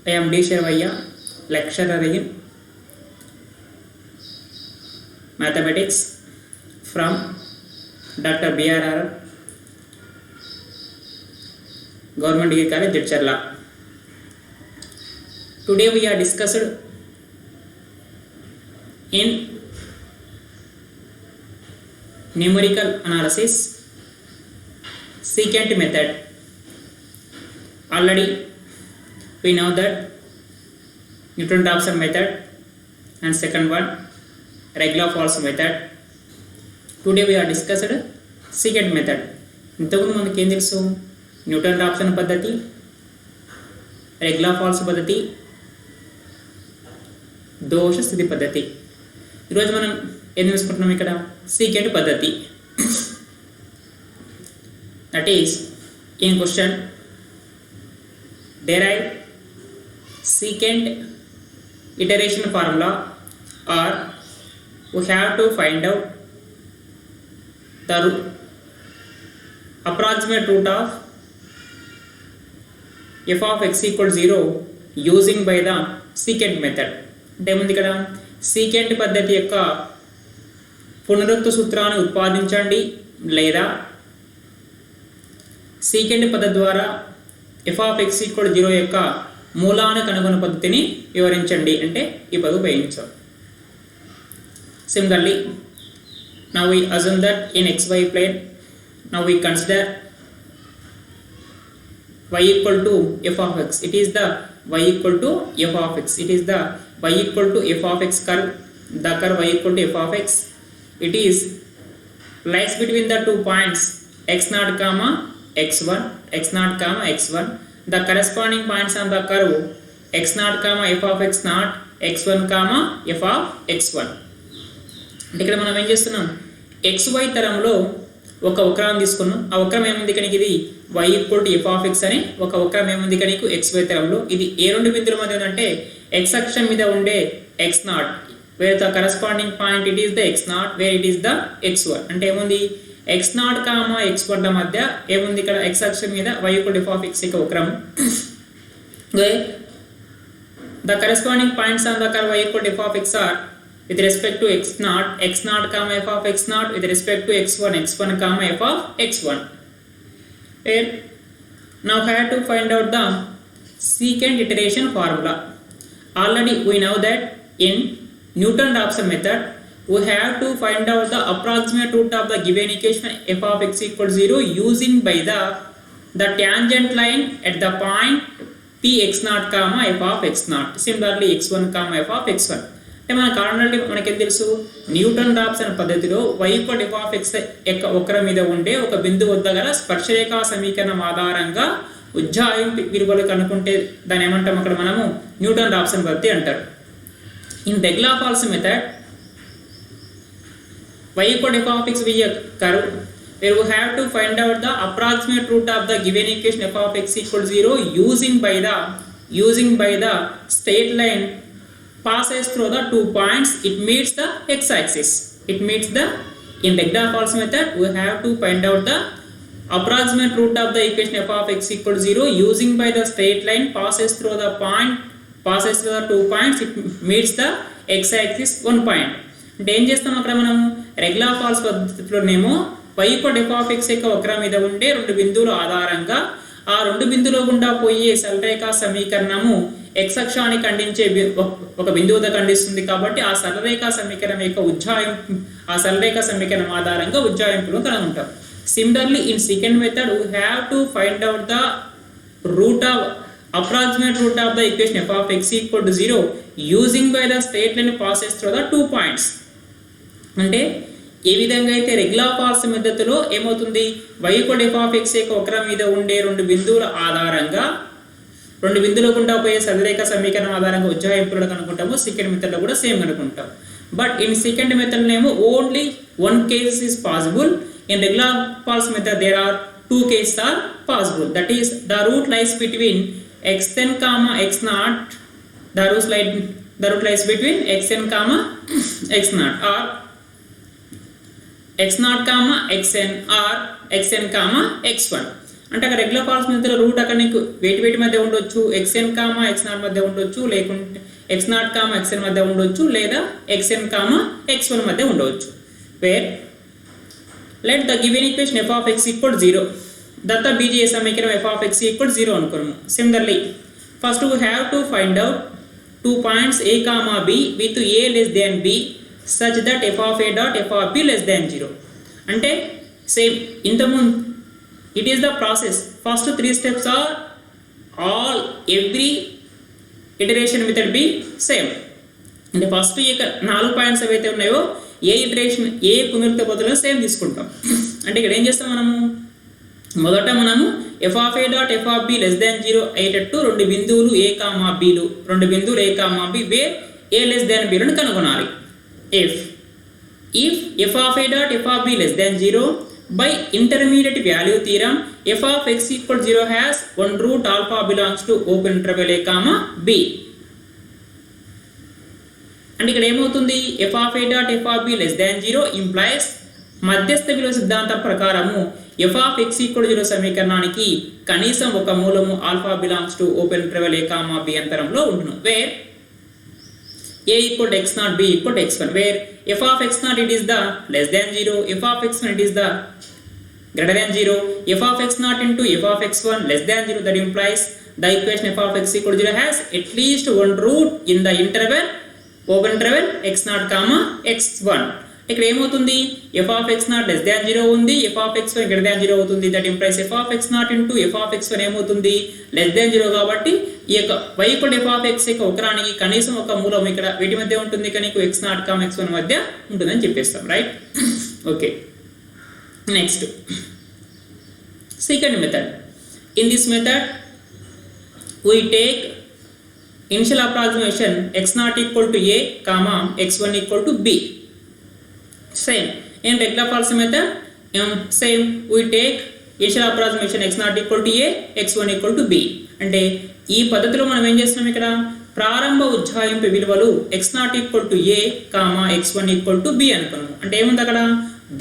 I am D. Sharvaya, lecturer in mathematics from Dr. B.R.R. Government Degree College, Jadcherla. Today we are discussed in numerical analysis secant method. Already we know that Newton-Raphson method and second one Regla-Falls method. Today we are discussed secant method. ఇంతకుముందు మనకి ఏం తెలుసు? Newton-Raphson పద్ధతి, రెగ్లా-ఫాల్స్ పద్ధతి, దోష స్థితి పద్ధతి. ఈరోజు మనం ఏం తెలుసుకుంటున్నాం ఇక్కడ? secant పద్ధతి. That is, in question, derive secant iteration formula, or we have to find out the approximate root of f of x equal 0 using by the secant method. అంటే ఏముంది ఇక్కడ? secant పద్ధతి యొక్క పునరుక్త సూత్రాన్ని ఉత్పాదించండి లేదా secant పద్ధతి ద్వారా f of x equal 0 యొక్క మూలాన్ని కనుగొనే పద్ధతిని వివరించండి అంటే ఈ పద్ధతి ఉపయోగించాం. Similarly, now we assume that in xy plane, now we consider y equal to f of x. It is the y equal to f of x. It is the y equal to f of x curve. The curve y equal to f of x. It is lies between the 2 points x0 comma x1, x0 comma x1. The corresponding points on the curve x0 comma f of x0, x1 comma f of x1. అంటే ఇక్కడ మనం ఏం చేస్తున్నాం? xy తరంలో ఒక వక్రాన్ని తీసుకున్నాం. ఆ వక్రం ఏముంది కనుక ఇది y equal to f of x అని ఒక వక్రం ఏముంది కనుక xy తరంలో. ఇది ఏ రెండు బిందువుల మధ్య ఉందంటే x అక్షం మీద ఉండే x0, where the corresponding point it is the x0, where it is the x1. అంటే ఏముంది? x0 కామా x1 ల మధ్య ఏముంది ఇక్కడ? x అక్షం మీద y equal to f of x యొక్క వక్రం. The corresponding points on the curve y equal to f of x are with respect to x0, x0 comma f of x0, with respect to x1, x1 comma f of x1. And now I have to find out the secant iteration formula. Already we know that in Newton-Raphson method, we have to find out the approximate root of the given equation f of x equal 0 using by the tangent line at the point p x0 comma f of x0. Similarly, x1 comma f of x1. అంటే మనకు already మనకేం తెలుసు? Newton-Raphson పద్ధతిలో y equal to f of x యొక్క వక్రం మీద ఉండే ఒక బిందువు వద్ద గల స్పర్శరేఖా సమీకరణం ఆధారంగా ఉజ్జాయింపు విలువలు కనుక్కుంటే దాన్ని ఏమంటాం అక్కడ మనము? న్యూటన్-రాప్సన్ పద్ధతి అంటారు. In regula falsi method, y equal to f of x be a curve where we have to find out the approximate root of the given equation f of x equal 0 using by the straight line passes through the 2 points. It meets the x-axis. In Regla-Falls method, we have to find out the approximate root of the equation f of x equal 0 using by the straight line passes through the 2 points. It meets the x-axis 1 point. అంటే ఏం చేస్తాం అక్కడ మనం? రెగ్లా-ఫాల్స్ పద్ధతిలోనేమో y equal to f of x యొక్క వక్రం మీద ఉండే రెండు బిందువుల ఆధారంగా ఆ రెండు బిందువుల గుండా పోయే సరళరేఖా సమీకరణము x అక్షాన్ని ఖండించే ఒక బిందువుతో ఖండిస్తుంది కాబట్టి ఆ సరళరేఖా సమీకరణం యొక్క ఆ సరళరేఖా సమీకరణం ఆధారంగా ఉజ్జాయింపును కనుగొంటాం. Similarly, in secant method, we have to find out the approximate root of the equation f of x equal to 0 using by the straight line passes through the 2 points. అంటే ఏ విధంగా అయితే రెగ్లా-ఫాల్స్ పద్ధతిలో ఏమవుతుంది? y equal to f of x యొక్క వక్రం మీద ఉండే రెండు బిందువుల ఆధారంగా రెండు బిందువుల గుండా పోయే సరళరేఖ సమీకరణం ఆధారంగా ఉజ్జాయింపులను కనుక్కుంటాము. secant మెథడ్ లో కూడా సేమ్ కనుక్కుంటాం. బట్ ఇన్ secant మెథడ్ నేమో only one case is possible. In Regla-Falls method there are 2 cases are possible. That is, the root lies between xn comma x0. The root lies between xn comma x0 or x0 comma xn or xn comma x1. అంటే అక్కడ regular falls మెథడ్లో route అక్కడ నీకు వేటి మధ్య ఉండొచ్చు, xn comma x0 మధ్య ఉండొచ్చు, లేకుంటే x0 కామా xn మధ్య ఉండొచ్చు, లేదా xn కామా x1 మధ్య ఉండవచ్చు. Where let the given equation f of x equal 0. దత్త బీజీయ సమీకరణం f of x equal 0 అనుకున్నాము. Similarly first we have to find out 2 points a comma b with a less than b such that f of a dot f of b less than 0. అంటే same ఇంతకుముందు it is the process. First 3 steps are all every iteration method be same. అంటే first ఇక 4 points ఏవైతే ఉన్నాయో ఏ iteration ఏ పునరుక్తి పద్ధతిలో same తీసుకుంటాం. అంటే ఇక్కడ ఏం చేస్తాం మనము, మొదట మనము f of a dot f of b less than 0 అయ్యేటట్టు రెండు బిందువులు a కామా bలు, రెండు బిందువులు a comma b where a less than b లను కనుగొనాలి. if f of a dot f of b less than 0 by intermediate value theorem f of x equal 0 has one root alpha belongs to open interval a comma b. అంటే ఇక్కడ ఏమవుతుంది, f of a dot f of b less than 0 implies మధ్యస్థ విలువ సిద్ధాంతం ప్రకారము f of x equal 0 సమీకరణానికి కనీసం ఒక మూలము alpha belongs to open interval a comma b అంతరంలో ఉండును. Where a equal to x0, b equal to x1, where f of x0 it is the less than 0, f of x1 it is the greater than 0, f of x0 into f of x1 less than 0, that implies the equation f of x equal to 0 has at least one root in the interval open interval x0 comma x1. ఇక్కడ ఏమవుతుంది, f of x0 less than 0 ఉంది, f of x1 greater than 0 అవుతుంది, that implies f of x0 into f of x1 ఏమవుతుంది less than 0 కాబట్టి ఈ యొక్క y equal to f of x యొక్క ఒకరానికి కనీసం ఒక మూలం ఇక్కడ వీటి మధ్య ఉంటుంది, కానీ x0 కామా x1 మధ్య ఉంటుందని చెప్పేస్తాం. Right, okay. Next secant method. In this method we take initial approximation x0 equal to a comma x1 equal to b. Same in regular false method, same we take initial approximation x0 equal to a x1 equal to b. అంటే ఈ పద్ధతిలో మనం ఏం చేస్తున్నాం, ఇక్కడ ప్రారంభ ఉజ్జాయింపు విలువలు x0 equal to a comma x1 equal to b అనుకున్నాము. అంటే ఏముంది అక్కడ,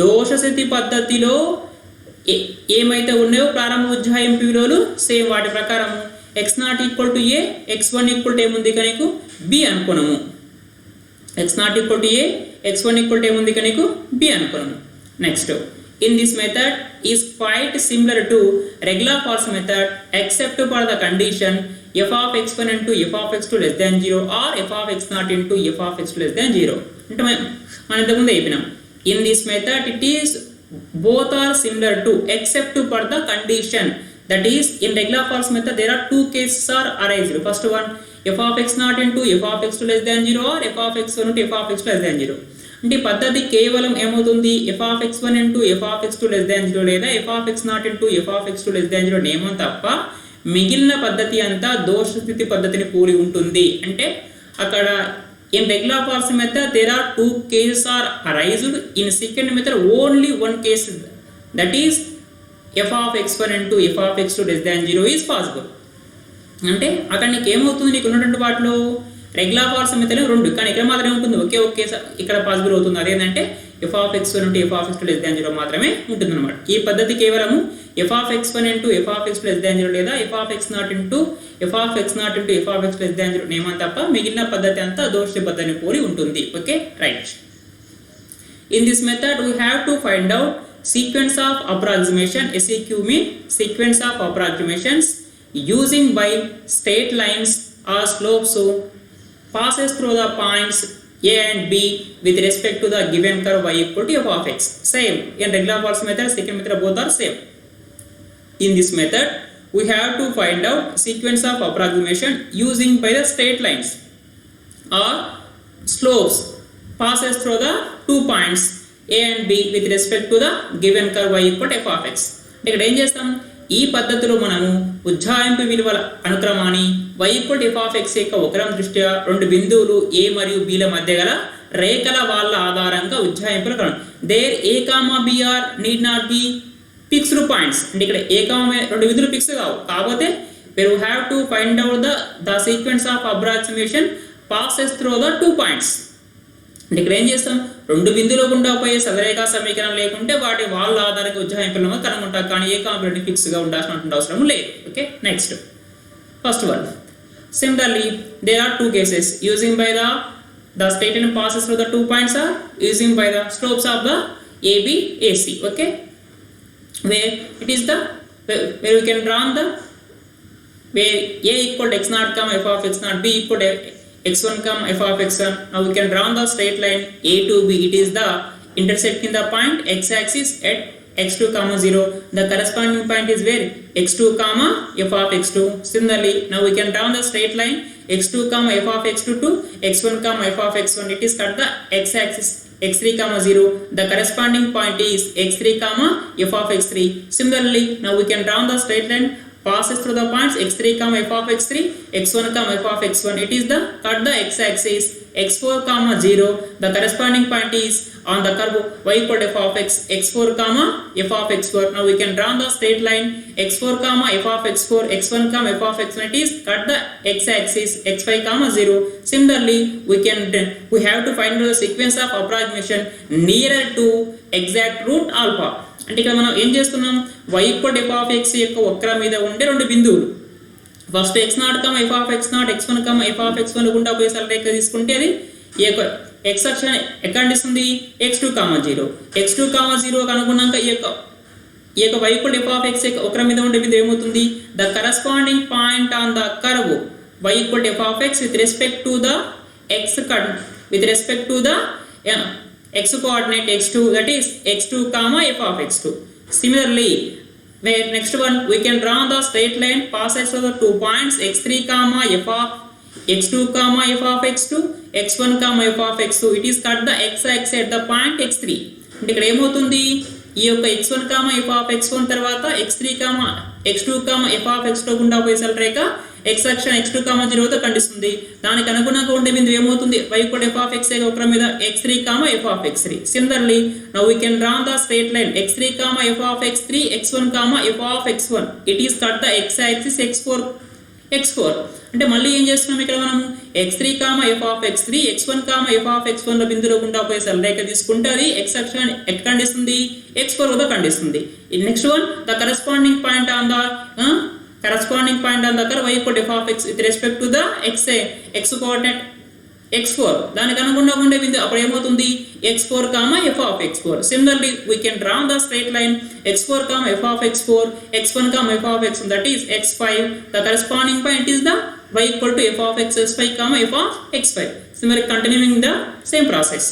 దోషస్థితి పద్ధతిలో ఏమైతే ఉన్నాయో ప్రారంభ ఉజ్జాయింపు విలువలు సేమ్ వాటి ప్రకారం x0 equal to a x1 equal to ఏముంది కనుక b అనుకున్నాము. x0 equal to a x1 equal to ఏముంది కనుక b అనుకున్నాము. Next in this method is quite similar to regular false method except for the condition f of x1 into f of x2 less than 0 or f of x0 into f of x2 less than 0. అంటే మనం ఇంతకుముందు చెప్పినాం, in this method it is both are similar to except for the condition, that is in regular false method there are two cases are arised. First one f of x0 into f of x2 less than 0 or f of x1 into f of x2 less than 0. అంటే పద్ధతి కేవలం ఏమవుతుంది, f of x1 into f of x2 less than 0 లేదా f of x0 into f of x2 less than 0 నియమం తప్ప మిగిలిన పద్ధతి అంతా దోషస్థితి పద్ధతిని పోలి ఉంటుంది. అంటే అక్కడ in regular false method there are two cases are arised, in second method only one case, that is f of x1 into f of x2 less than 0 is possible. అంటే అక్కడ నీకు ఏమవుతుంది, నీకు ఉన్నటువంటి వాటిలో రెగ్యులర్ ఫాల్స్ మెథడ్ రెండు, కానీ ఇక్కడ మాత్రమే ఉంటుంది ఒకే ఇక్కడ పాసిబుల్ అవుతుంది. అదేంటంటే f of x1 into f of x2 less than 0 మాత్రమే ఉంటుంది అనమాట. ఈ పద్ధతి కేవలము f of x1 into f of x2 less than 0 లేదా f of x0 into f of x0 into f of x less than 0 నియమం తప్ప మిగిలిన పద్ధతి అంతా దోష పద్ధతిని పోలి ఉంటుంది. Okay, right. In this method we have to find out sequence of approximation. SEQ mean sequence of approximations using by straight lines or slopes so passes through the points a and b with respect to the given curve y equal to f of x. Same in regular false method, second method both are same. In this method we have to find out sequence of approximation using by the straight lines or slopes passes through the 2 points a and b with respect to the given curve y equal to f of x. ఇక్కడ ఏం చేస్తాం, ఈ పద్ధతిలో మనము ఉజ్జాయింపు విలువల అనుక్రమాన్ని y equal to f of x యొక్క ఒకరం దృష్ట్యా రెండు బిందువులు a మరియు b ల మధ్య గల రేఖల వాళ్ళ ఆధారంగా ఉజ్జాయింపులు కను. There a comma b are need not be fixed points. అంటే ఇక్కడ a కామా రెండు బిందువులు ఫిక్స్ కావు, కాకపోతే we have to find out the sequence of approximation passes through the 2 points. అంటే ఇక్కడ ఏం చేస్తాం, రెండు బిందువుల గుండా పోయే సరళరేఖా సమీకరణం లేకుంటే వాటి వాళ్ళ ఆధారంగా ఉజ్జాయింపులను కనుగొంటాం, కానీ ఏ కాంపోనెంట్ ఫిక్స్గా ఉండాల్సిన అవసరం లేదు. Okay, next first one. Similarly, there are two cases using by the straight line passes through the 2 points are using by the slopes of the AB, AC. Okay, where it is the where we can draw the where A equal to x naught comma f of x naught, B equal to x1 comma f of x1. Now we can draw the straight line A to B. It is the intersecting the point x-axis at x2 comma 0. The corresponding point is where x2 comma f of x2. Similarly, now we can draw the straight line x2 comma f of x2 to x1 comma f of x1. It is cut the x-axis x3 comma 0. The corresponding point is x3 comma f of x3. Similarly, now we can draw the straight line passes through the points x3 comma f of x3, x1 comma f of x1. It is the cut the x-axis x4 comma 0. The corresponding point is on the curve y equal to f of x, x4 comma f of x4. Now we can draw the straight line x4 comma f of x4, x1 comma f of x1. It is cut the x-axis x5 comma 0. Similarly, we have to find the sequence of approximation nearer to exact root alpha. అంటే ఇక్కడ మనం ఏం చేస్తున్నాం, y equal f of x యొక్క వక్రం మీద ఉండే రెండు బిందువులు, first x0 comma f of x0, x1 comma f of x1 గుండా పోయే సరళరేఖ తీసుకుంటే అది ఈ యొక్క x అక్షాన్ని ఎక్కడ ఇస్తుంది, x2 కామా 0. x2 కామా 0 అనుకున్నాక ఈ యొక్క y equal f of x యొక్క వక్రం మీద ఉండే బిందువు ఏమవుతుంది, the corresponding point on the curve y equal f of x with respect to the x coordinate x2, that is x2 comma f of x2. Similarly, where next one we can draw the straight line passes through the 2 points x3 comma f of x2 comma f of x2, x1 comma f of x2. It is cut the x-axis at the point x3. అంటే ఇక్కడ ఏమవుతుంది, ఈ యొక్క x1 comma f of x1 తర్వాత x3 comma x2 comma f of x2 గుండా పోయే సరళరేఖ x అక్షం x2 comma 0 తో ఖండిస్తుంది. దానికి అనుగుణంగా ఉండే బిందువు ఏమవుతుంది, y equal f of x వక్రం మీద x3 comma f of x3. Similarly, now we can draw the straight line x3 comma f of x3, x1 comma f of x1. It is cut the x-axis x4. అంటే మళ్ళీ ఏం చేస్తున్నాం ఇక్కడ మనం x3 comma f of x3, x1 comma f of x1 ల బిందువుల గుండా పోయే సరళరేఖ తీసుకుంటే అది x అక్షాన్ని ఎక్కడ ఖండిస్తుంది, x4 వద్ద ఖండిస్తుంది. Next one, the corresponding point on the curve y equal to f of x with respect to the x coordinate x4. దానికి అనుగుణంగా ఉండే బిందువు అప్పుడు ఏమవుతుంది, x4 comma f of x4. Similarly, we can draw the straight line x4 comma f of x4, x1 comma f of x1, that is x5. The corresponding point is the y equal to f of x5 comma f of x5. Similarly, continuing the same process.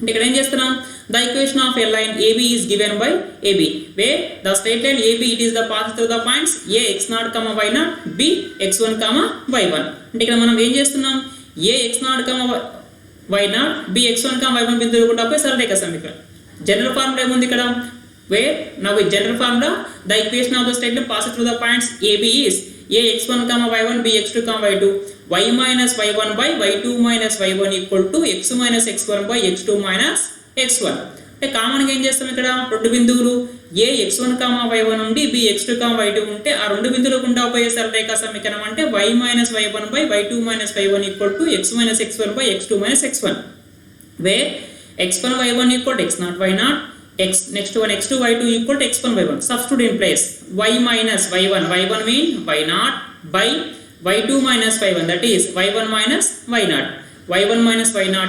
ఇక్కడ ఏం చేస్తున్నాం, the equation of a line AB is given by AB, where the straight line AB it is the path through the points a x0 comma y0, b x1 comma y1. అంటే ఇక్కడ మనం ఏం చేస్తున్నాం, a x0 comma y0, b x1 comma y1 బిందువులు గుండా పోయే సరళరేఖ సమీకరణం. General formula ఏముంది ఇక్కడ, where now with general formula the equation of the straight line passes through the points AB is a x1 comma y1, b x2 comma y2, y minus y1 by y2 minus y1 equal to x minus x1 by x2 minus x1. అంటే కామన్గా ఏం చేస్తాం, ఇక్కడ రెండు బిందువులు a x1 comma y1 నుండి b x2 comma y2 ఉంటే ఆ రెండు బిందువుల గుండా పోయే సరళరేఖ సమీకరణం అంటే y minus y1 by y2 minus y1 equal to x minus x1 by x2 minus x1, where x1 y1 equal to x0 y0, next one x2 y2 equal to x1 y1. Substitute in place y minus y1 mean y0 by y2 minus y1, that is y1 minus y0, y1 minus y0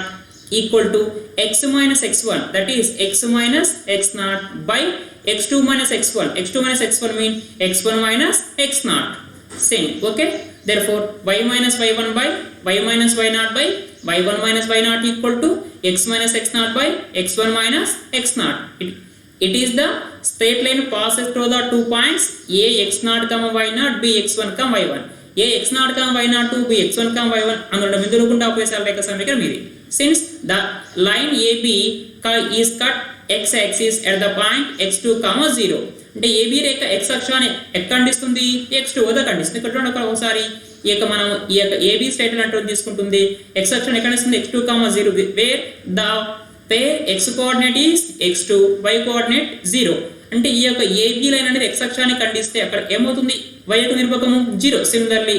equal to x minus x1, that is x minus x0 by x2 minus x1. x2 minus x1 mean x1 minus x0. Same. Okay, therefore y minus y1 by y minus y0 by y1 minus y0 equal to x minus x0 by x1 minus x0. It is the straight line passes through the 2 points a x0 comma y0, b x1 comma y1. a x0 comma y0 to b x1 comma y1 అందులో బిందువుల గుండా పోయే సరళరేఖ సమీకరణం ఇది. Since the line AB is cut x-axis at the point x2 comma 0. అంటే AB రేఖ x అక్షాన్ని ఎక్కడ ఖండిస్తుంది, x2 వద్ద ఖండిస్తుంది. ఇక్కడ చూడండి ఒకసారి ఈ యొక్క మనం ఈ యొక్క AB స్ట్రైట్ లైన్ అంటూ తీసుకుంటుంది, x అక్షాన్ని ఎక్కడ ఖండిస్తుంది, x2 comma 0, where x coordinate is x2, y coordinate 0. అంటే ఈ యొక్క AB లైన్ అనేది x అక్షాన్ని ఖండిస్తే అక్కడ ఏమవుతుంది, y యొక్క నిర్వచనము 0. Similarly,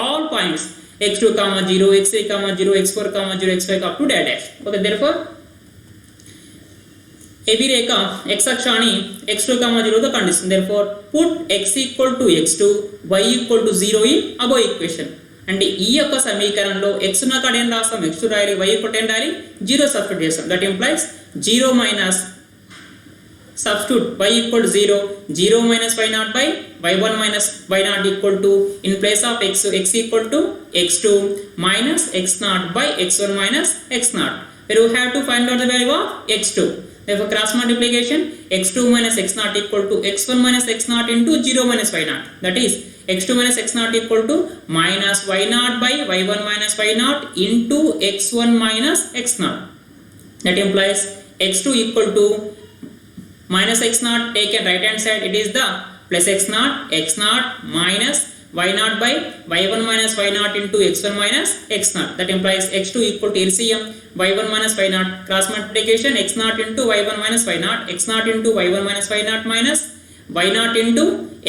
all points x2 comma 0, x3 comma 0, x4 comma 0, x5 up to dash dash. Okay, therefore AB Rekha x అక్షాన్ని x2 0 తో ఖండిస్తుంది. therefore put x equal to x2, y equal to 0 in above equation. అంటే ఈ యొక్క సమీకరణంలో x ఉన్న కాడ ఏం రాస్తాం, x2 రాయాలి, y equal to ఏం రాయాలి, 0 సబ్స్టిట్యూట్ చేస్తాం. That implies 0 minus substitute y equal to 0, 0 minus y0 by y1 minus y0 equal to, in place of x equal to x2 minus x0 by x1 minus x0. Where we have to find out the value of x2. Therefore cross multiplication, x2 minus x0 equal to x1 minus x0 into 0 minus y0. That is x2 minus x0 equal to minus y0 by y1 minus y0 into x1 minus x0. That implies x2 equal to minus x0 taken right hand side, it is the plus x0 minus y0 by y1 minus y0 into x1 minus x0. That implies x2 equal to LCM y1 minus y0 cross multiplication, x0 into y1 minus y0, x0 into y1 minus y0 minus y0 into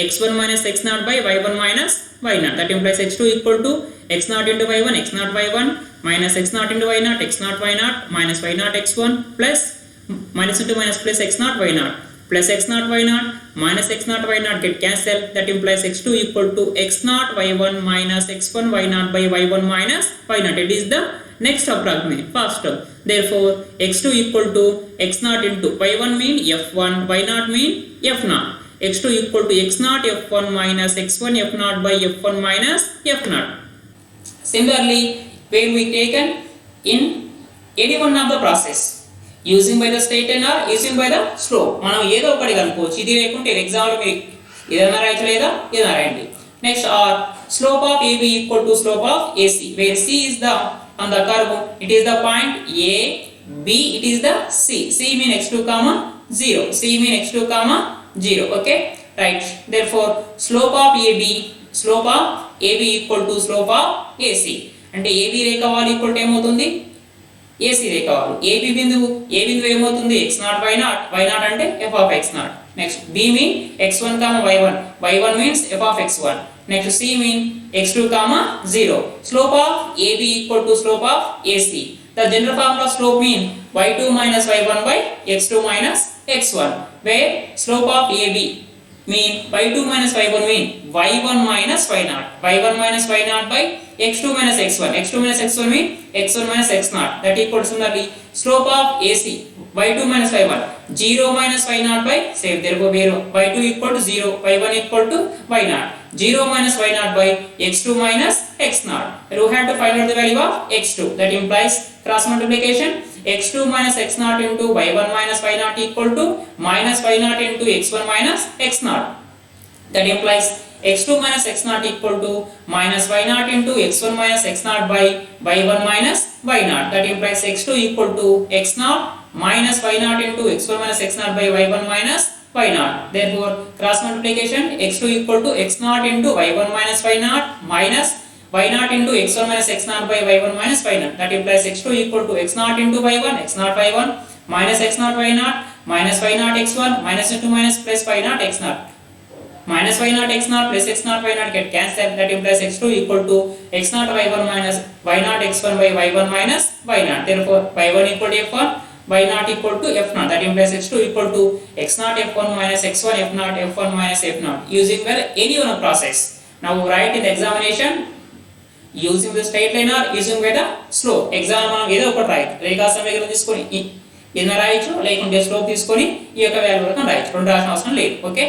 x1 minus x0 by y1 minus y0. That implies x2 equal to x0 into y1, x0 y1 minus x0 into y0, x0 y0 minus y0 x1 plus minus into minus plus x0 y0 plus x0 y0 minus x0 y0 get cancelled. That implies x2 equal to x0 y1 minus x1 y0 by y1 minus y0. It is the next approximation first term. Therefore x2 equal to x0 into y1 mean f1, y0 mean f0. x2 equal to x0 f1 minus x1 f0 by f1 minus f0. Similarly, where we taken in any one of the process, using by the straight line or using by the slope, మనం ఏదో ఒకటి కనుక్కోవచ్చు. ఇది లేకుంటే example మీరు ఏదైనా రాయొచ్చు లేదా ఏదైనా రాయండి. Next are slope of AB equal to slope of AC, where C is the on the curve, it is the point A, B, it is the C. C mean x2 comma 0, C mean x2 comma 0. Okay, right. Therefore slope of AB equal to slope of AC. అంటే AB రేఖ వాలు equal to ఏమవుతుంది, AC రేఖ వాలు. AB బిందువు ఏమవుతుంది, x0 y0 అంటే f of x0. Next B mean x1 y1, y1 means f of x1. Next C mean x2 0. Slope of AB equal to slope of AC. The general formula of slope mean y2 minus y1 by x2 minus x1, where slope of AB mean y2 minus y1 mean y1 minus y0, y1 minus y0 by x2 minus x1, x2 minus x1 mean x1 minus x0. That equals similarly slope of AC y2 minus y1, 0 minus y0 by, same therefore y2 equal to 0, y1 equal to y0, 0 minus y0 by x2 minus x0. We have to find out the value of x2. That implies cross multiplication, x2 minus x0 into y1 minus y0 equal to minus y0 into x1 minus x0. That implies x2 minus x0 equal to minus y0 into x1 minus x0 by y1 minus y0. That implies x2 equal to x0 minus y0 into x1 minus x0 by y1 minus y0. Therefore cross multiplication, x2 equal to x0 into y1 minus y0 minus y0 into x1 minus x0 by y1 minus y0. That implies x2 equal to x0 into y1, x0 y1 minus x0 y0 minus y0 x1 minus into minus plus y0 x0. Minus y0 x0 plus x0 y0 get cancelled. That implies x2 equal to x0 y1 minus y0 x1 by y1 minus y0. Therefore y1 equal to f1, y0 equal to f0. That implies x2 equal to x0 f1 minus x1 f0, f1 minus f0, using by any one process. Now write in the examination using the straight line or using by the slope. Exam మనం ఏదో ఒకటి రాయొచ్చు, రేఖా సమీకరణం తీసుకొని ఏదైనా రాయొచ్చు, లేకుంటే slope తీసుకొని ఈ యొక్క వాల్యూ వరకు రాయొచ్చు, రెండు రాసిన అవసరం లేదు. Okay,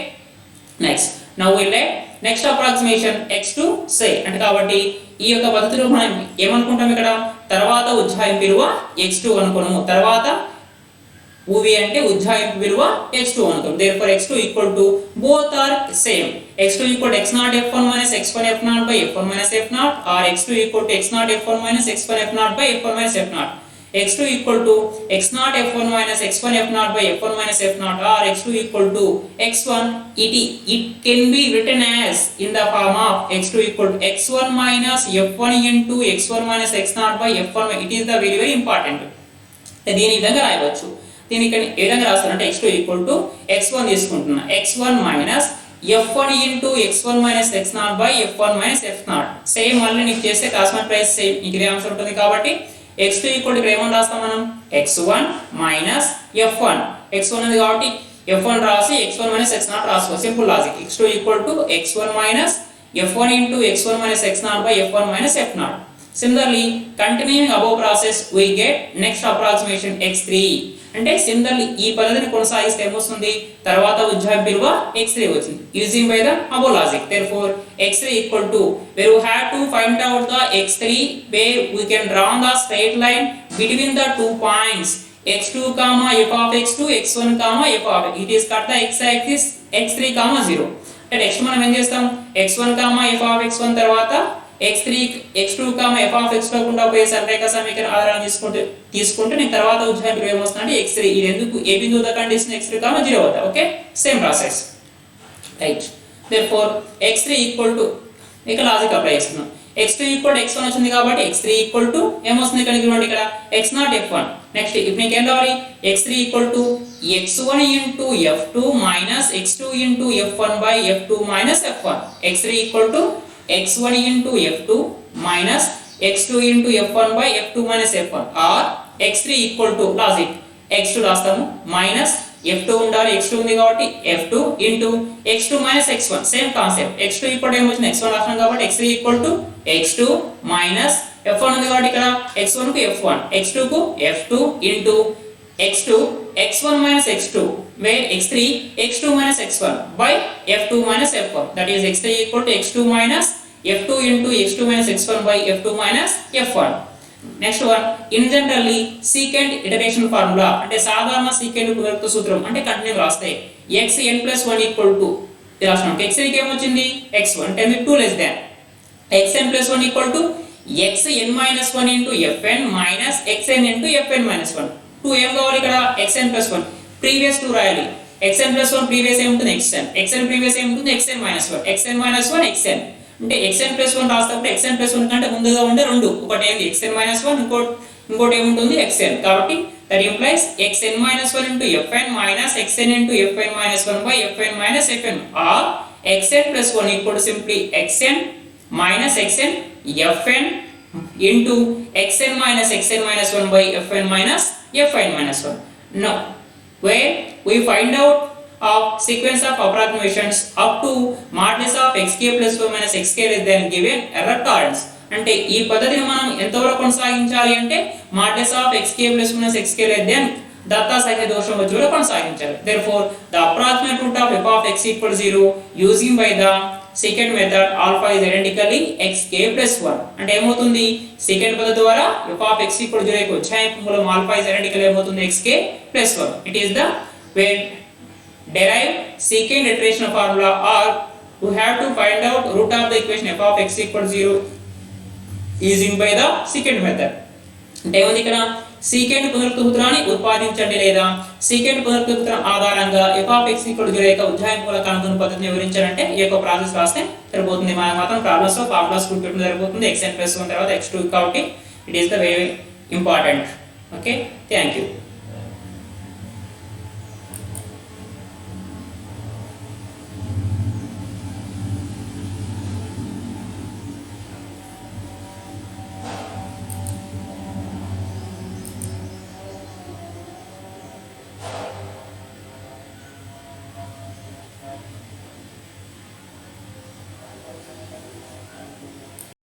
next now we let next approximation x to say. అంటే కాబట్టి ఈ యొక్క పద్ధతిలో మనం ఏమనుకుంటాం, ఇక్కడ తర్వాత ఉజ్జాయింపు విలువ x2 అనుకున్నాము, తర్వాత UV అంటే ఉజ్జాయింపు విలువ x2 అనుకుంటాం. therefore x2 equal to both are same. x2 equal to x0 f1 minus x1 f0 by f1 minus f0, or x2 equal to x0 f1 minus x1 f0 by f1 minus f0. x2 equal to x0 f1 minus x1 f0 by f1 minus f0, or x2 equal to x1. It can be written as in the form of x2 equal to x1 minus f1 into x1 minus x0 by f1. It is the very very important. దీని విధంగా రాయవచ్చు. దీని ఇక్కడ ఏ విధంగా రాస్తారంటే x2 equal to x1 తీసుకుంటున్నా, x1 minus f1 into x1 minus x0 by f1 minus f0 same మళ్ళీ నీకు చేస్తే కాస్మెట్ ప్రైస్ సేమ్ నీకు ఇదే ఆన్సర్ ఉంటుంది కాబట్టి x2 ఈక్వల్ టు ఏమని రాస్తాం మనం x1 minus f1 x1 ఉంది కాబట్టి f1 రాసి x1 minus x0 రాసుకో simple logic x2 equal to x1 minus f1 into x1 minus x0 by f1 minus f0 similarly continuing above process we get next approximation x3 అంటే similarly ఈ పద్ధతిని కొనసాగిస్తే ఏమొస్తుంది తర్వాత ఉజ్జాయింపు విలువ x3 వచ్చింది using by the above logic therefore x3 equal to where we have to find out the x3 where we can draw the straight line between the 2 points x2 comma f of x2 x1 comma f of x. It is cut the x axis x3 comma 0 అంటే next మనం ఏం చేస్తాం x1 comma f of x1 తర్వాత x3 x2 f of x కాకుండా పోయే సరళరేఖ సమీకరణ ఆధారం తీసుకుంటే నేను తర్వాత ఉజ్జాయింపు విలువ ఏమొస్తుందంటే x3 ఇది ఎందుకు ఏ బిందువు ద కండిషన్ x3 0 వద్ద okay same process right therefore x3 equal to ఇక లాజిక్ అప్లై చేస్తున్నాం x2 ఈక్వల్ టు x1 వచ్చింది కాబట్టి x3 ఈక్వల్ టు ఏమొస్తుంది ఇక్కడ చూడండి ఇక్కడ x0 f1 నెక్స్ట్ ఇప్పుడు నీకు ఏం కావాలి x3 equal to x1 into f2 minus x2 into f1 by f2 minus f1 x3 equal to x1 into f2 minus x2 into f1 by f2 minus f1 or x3 equal to logic x2 రాస్తాము minus f2 ఉండాలి x2 ఉంది కాబట్టి f2 into x2 minus x1 same concept x2 equal to ఏమొచ్చింది x1 రాస్తాం కాబట్టి x3 equal to x2 minus f1 ఉంది కాబట్టి ఇక్కడ x1 కు f1 x2 కు f2 into x2 x1 minus x2 where x3 x2 minus x1 by f2 minus f1 that is x3 equal to x2 minus f2 into x2 minus x1 by f2 minus f1 next one incidentally secant iteration formula అంటే సాధారణ secant పునరుక్త సూత్రం అంటే continue రాస్తే xn plus 1 equal to రాస్తాం x3 కి ఏమొచ్చింది x1 10 with 2 less than xn plus 1 equal to xn minus 1 into fn minus xn into fn minus 1 2 ఏం కావాలి ఇక్కడ xn plus 1 ప్రీవియస్ 2 రాయాలి xn plus 1 ప్రీవియస్ ఏముంటుంది xn ప్రీవియస్ ఏముంటుంది xn minus 1 xn minus 1 xn అంటే xn plus 1 రాస్తామంటే xn plus 1 కంటే ముందుగా ఉండే రెండు ఒకటి ఏంది xn minus 1 ఇంకోటి ఏముంటుంది xn కాబట్టి that implies xn minus 1 into fn minus xn into fn minus 1 by fn minus fn or xn plus 1 equal to simply xn minus xn fn into xn minus 1 by fn minus fn minus 1 now where we find out of sequence of approximations up to modulus of xk plus 1 minus xk less than given error tolerance అంటే ఈ పద్ధతిని మనం ఎంతవరకు కొనసాగించాలి అంటే modulus of xk plus 1 minus xk less than Datta సంఖ్య దోషం వచ్చి కూడా కొనసాగించాలి therefore the approximate root of f of x equals 0 using by the secant method alpha is identically xk plus 1 అంటే ఏమవుతుంది secant పద్ధతి ద్వారా f of x equals 0 కి ఉజ్జాయింపు మూలం alpha is identically ఏమవుతుంది xk plus 1 it is the when derive secant iteration formula or we have to find out root of the equation f of x equals 0 using by the secant method అంటే ఏముంది ఇక్కడ secant పునరుక్త సూత్రాన్ని ఉత్పాదించండి లేదా secant పునరుక్త సూత్రం ఆధారంగా f of x equals 0 యొక్క ఉజ్జాయింపు మూల కనుగొనే పద్ధతిని వివరించాలంటే ఈ యొక్క ప్రాసెస్ రాస్తే సరిపోతుంది మనకు మాత్రం ప్రాబ్లమ్స్ లో ఫార్ములాస్ గుర్తుపెట్టుకుంటే సరిపోతుంది xn plus 1 తర్వాత x2 కాబట్టి it is the very important okay thank you